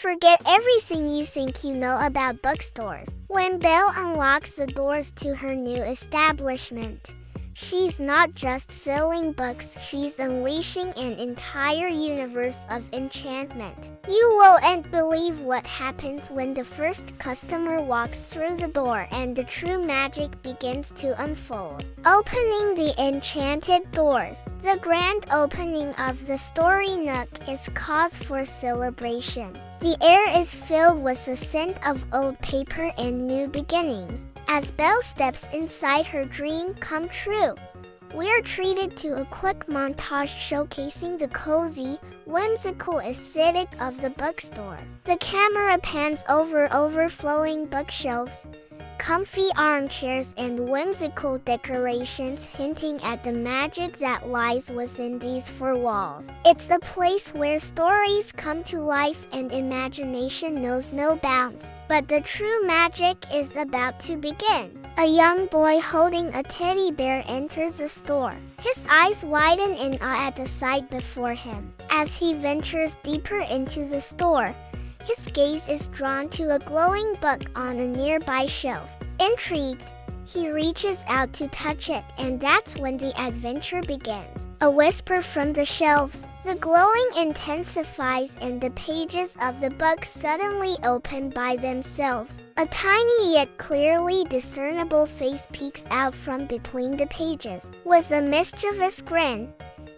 Forget everything you think you know about bookstores. When Belle unlocks the doors to her new establishment, she's not just selling books, she's unleashing an entire universe of enchantment. You won't believe what happens when the first customer walks through the door and the true magic begins to unfold. Opening the enchanted doors. The grand opening of the story nook is cause for celebration. The air is filled with the scent of old paper and new beginnings. As Belle steps inside, her dream come true. We're treated to a quick montage showcasing the cozy, whimsical aesthetic of the bookstore. The camera pans over overflowing bookshelves, comfy armchairs, and whimsical decorations hinting at the magic that lies within these four walls. It's a place where stories come to life and imagination knows no bounds. But the true magic is about to begin. A young boy holding a teddy bear enters the store. His eyes widen in awe at the sight before him. As he ventures deeper into the store, his gaze is drawn to a glowing book on a nearby shelf. Intrigued, he reaches out to touch it, and that's when the adventure begins. A whisper from the shelves. The glowing intensifies and the pages of the book suddenly open by themselves. A tiny yet clearly discernible face peeks out from between the pages. With a mischievous grin,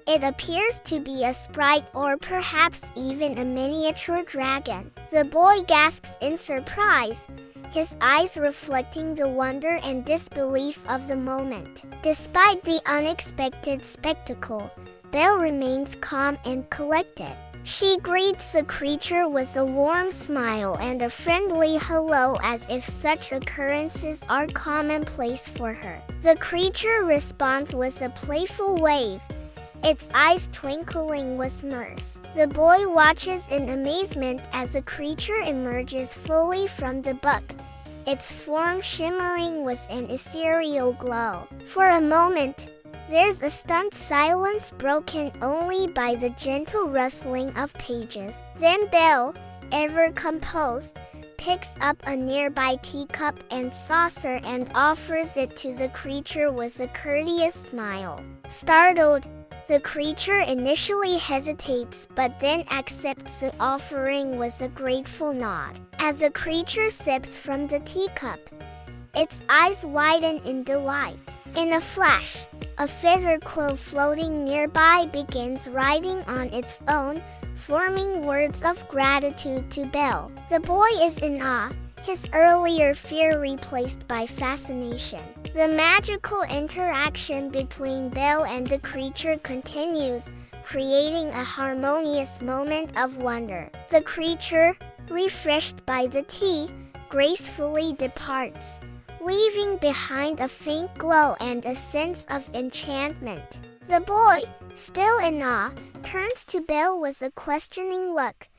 it appears to be a sprite or perhaps even a miniature dragon. The boy gasps in surprise, his eyes reflecting the wonder and disbelief of the moment. Despite the unexpected spectacle, Belle remains calm and collected. She greets the creature with a warm smile and a friendly hello as if such occurrences are commonplace for her. The creature responds with a playful wave, its eyes twinkling with mirth. The boy watches in amazement as the creature emerges fully from the book, its form shimmering with an ethereal glow. For a moment, there's a stunned silence broken only by the gentle rustling of pages. Then Belle, ever composed, picks up a nearby teacup and saucer and offers it to the creature with a courteous smile. Startled, the creature initially hesitates but then accepts the offering with a grateful nod. As the creature sips from the teacup, its eyes widen in delight. In a flash, a feather quill floating nearby begins writing on its own, forming words of gratitude to Belle. The boy is in awe, his earlier fear replaced by fascination. The magical interaction between Belle and the creature continues, creating a harmonious moment of wonder. The creature, refreshed by the tea, gracefully departs, leaving behind a faint glow and a sense of enchantment. The boy, still in awe, turns to Belle with a questioning look,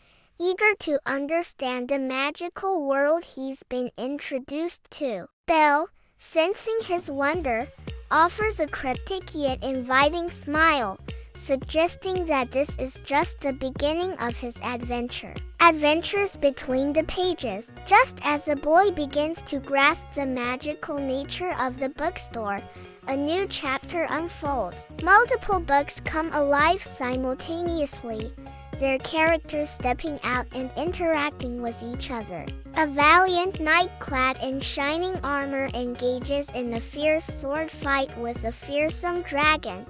eager to understand the magical world he's been introduced to. Belle, sensing his wonder, offers a cryptic yet inviting smile, suggesting that this is just the beginning of his adventure. Adventures between the pages. Just as the boy begins to grasp the magical nature of the bookstore, a new chapter unfolds. Multiple books come alive simultaneously, their characters stepping out and interacting with each other. A valiant knight clad in shining armor engages in a fierce sword fight with a fearsome dragon,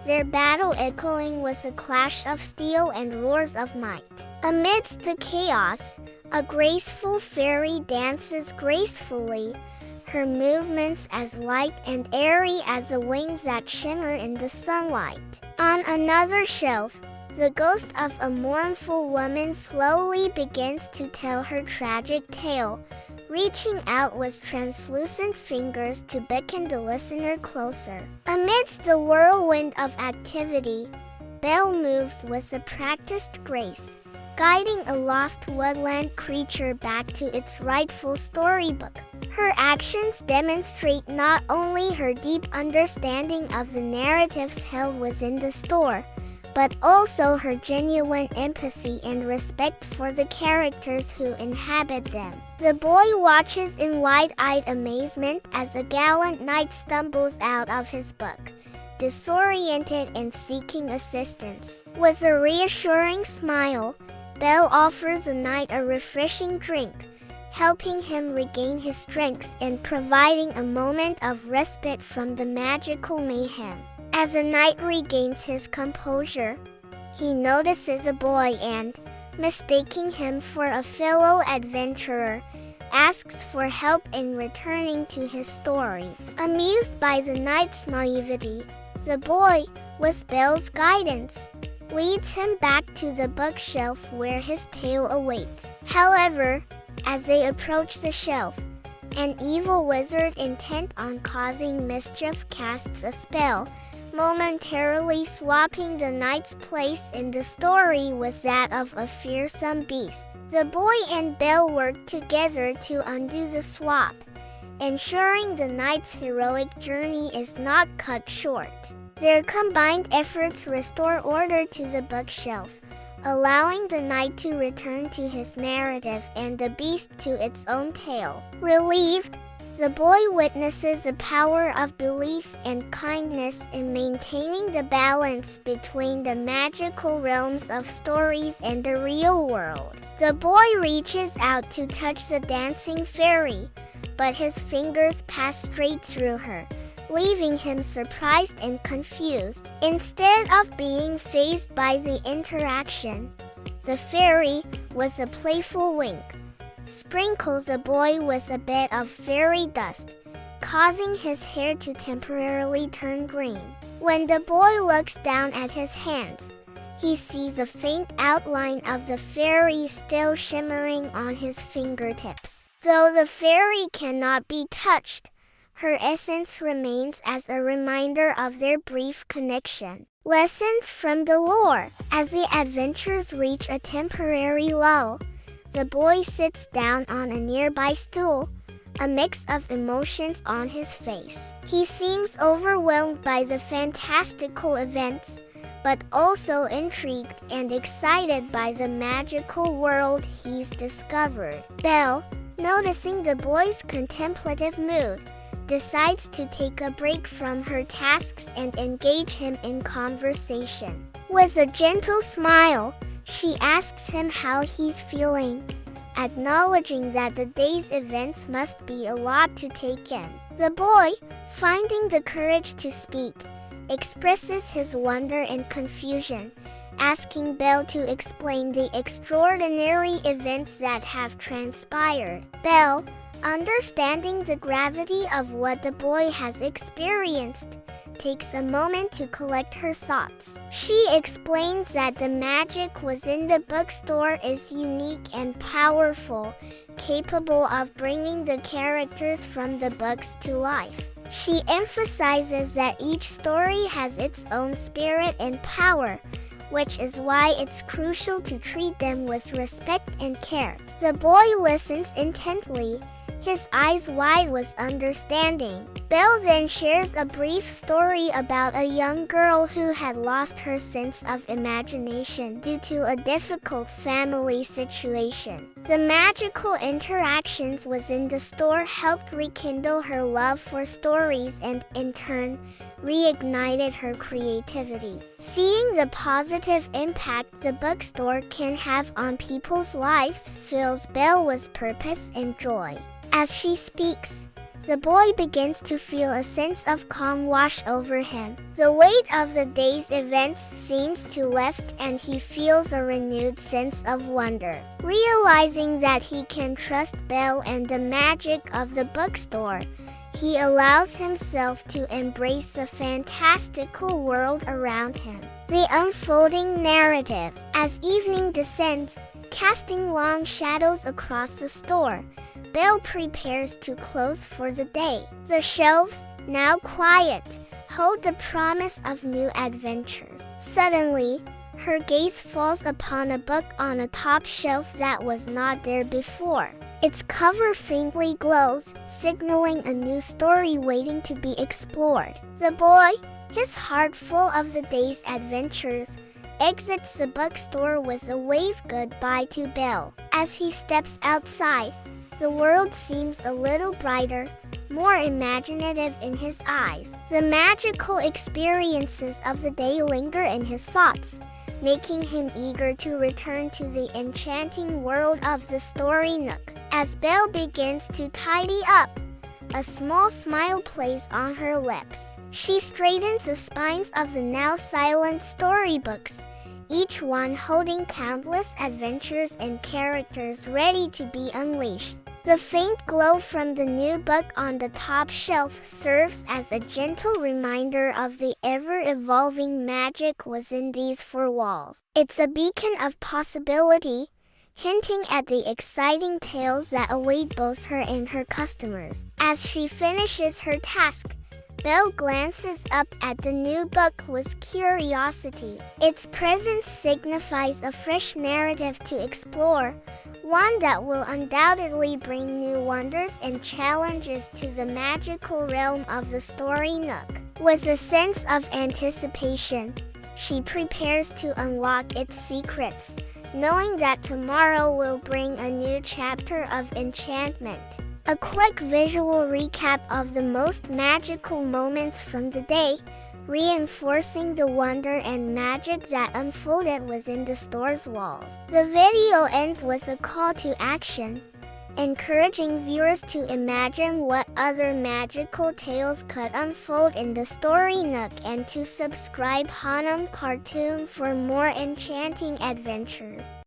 their battle echoing with a clash of steel and roars of might. Amidst the chaos, a graceful fairy dances gracefully, her movements as light and airy as the wings that shimmer in the sunlight. On another shelf, the ghost of a mournful woman slowly begins to tell her tragic tale, reaching out with translucent fingers to beckon the listener closer. Amidst the whirlwind of activity, Belle moves with a practiced grace, guiding a lost woodland creature back to its rightful storybook. Her actions demonstrate not only her deep understanding of the narratives held within the store, but also her genuine empathy and respect for the characters who inhabit them. The boy watches in wide-eyed amazement as a gallant knight stumbles out of his book, disoriented and seeking assistance. With a reassuring smile, Belle offers the knight a refreshing drink, helping him regain his strength and providing a moment of respite from the magical mayhem. As the knight regains his composure, he notices a boy and, mistaking him for a fellow adventurer, asks for help in returning to his story. Amused by the knight's naivety, the boy, with Belle's guidance, leads him back to the bookshelf where his tale awaits. However, as they approach the shelf, an evil wizard intent on causing mischief casts a spell, momentarily swapping the knight's place in the story with that of a fearsome beast. The boy and Belle work together to undo the swap, ensuring the knight's heroic journey is not cut short. Their combined efforts restore order to the bookshelf, allowing the knight to return to his narrative and the beast to its own tale. Relieved, the boy witnesses the power of belief and kindness in maintaining the balance between the magical realms of stories and the real world. The boy reaches out to touch the dancing fairy, but his fingers pass straight through her, leaving him surprised and confused. Instead of being fazed by the interaction, the fairy, with a playful wink, sprinkles the boy with a bit of fairy dust, causing his hair to temporarily turn green. When the boy looks down at his hands, he sees a faint outline of the fairy still shimmering on his fingertips. Though the fairy cannot be touched, her essence remains as a reminder of their brief connection. Lessons from the lore. As the adventures reach a temporary lull, the boy sits down on a nearby stool, a mix of emotions on his face. He seems overwhelmed by the fantastical events, but also intrigued and excited by the magical world he's discovered. Belle, noticing the boy's contemplative mood, decides to take a break from her tasks and engage him in conversation. With a gentle smile, she asks him how he's feeling, acknowledging that the day's events must be a lot to take in. The boy, finding the courage to speak, expresses his wonder and confusion, asking Belle to explain the extraordinary events that have transpired. Belle, understanding the gravity of what the boy has experienced, takes a moment to collect her thoughts. She explains that the magic within the bookstore is unique and powerful, capable of bringing the characters from the books to life. She emphasizes that each story has its own spirit and power, which is why it's crucial to treat them with respect and care. The boy listens intently, his eyes wide with understanding. Belle then shares a brief story about a young girl who had lost her sense of imagination due to a difficult family situation. The magical interactions within the store helped rekindle her love for stories and, in turn, reignited her creativity. Seeing the positive impact the bookstore can have on people's lives fills Belle with purpose and joy. As she speaks, the boy begins to feel a sense of calm wash over him. The weight of the day's events seems to lift and he feels a renewed sense of wonder. Realizing that he can trust Belle and the magic of the bookstore, he allows himself to embrace the fantastical world around him. The unfolding narrative. As evening descends, casting long shadows across the store, Belle prepares to close for the day. The shelves, now quiet, hold the promise of new adventures. Suddenly, her gaze falls upon a book on a top shelf that was not there before. Its cover faintly glows, signaling a new story waiting to be explored. The boy, his heart full of the day's adventures, exits the bookstore with a wave goodbye to Belle. As he steps outside, the world seems a little brighter, more imaginative in his eyes. The magical experiences of the day linger in his thoughts, making him eager to return to the enchanting world of the story nook. As Belle begins to tidy up, a small smile plays on her lips. She straightens the spines of the now silent storybooks, each one holding countless adventures and characters ready to be unleashed. The faint glow from the new book on the top shelf serves as a gentle reminder of the ever-evolving magic within these four walls. It's a beacon of possibility, hinting at the exciting tales that await both her and her customers. As she finishes her task, Belle glances up at the new book with curiosity. Its presence signifies a fresh narrative to explore, one that will undoubtedly bring new wonders and challenges to the magical realm of the story nook. With a sense of anticipation, she prepares to unlock its secrets, knowing that tomorrow will bring a new chapter of enchantment. A quick visual recap of the most magical moments from the day, reinforcing the wonder and magic that unfolded within the store's walls. The video ends with a call to action, encouraging viewers to imagine what other magical tales could unfold in the story nook and to subscribe Hanum cartoon for more enchanting adventures.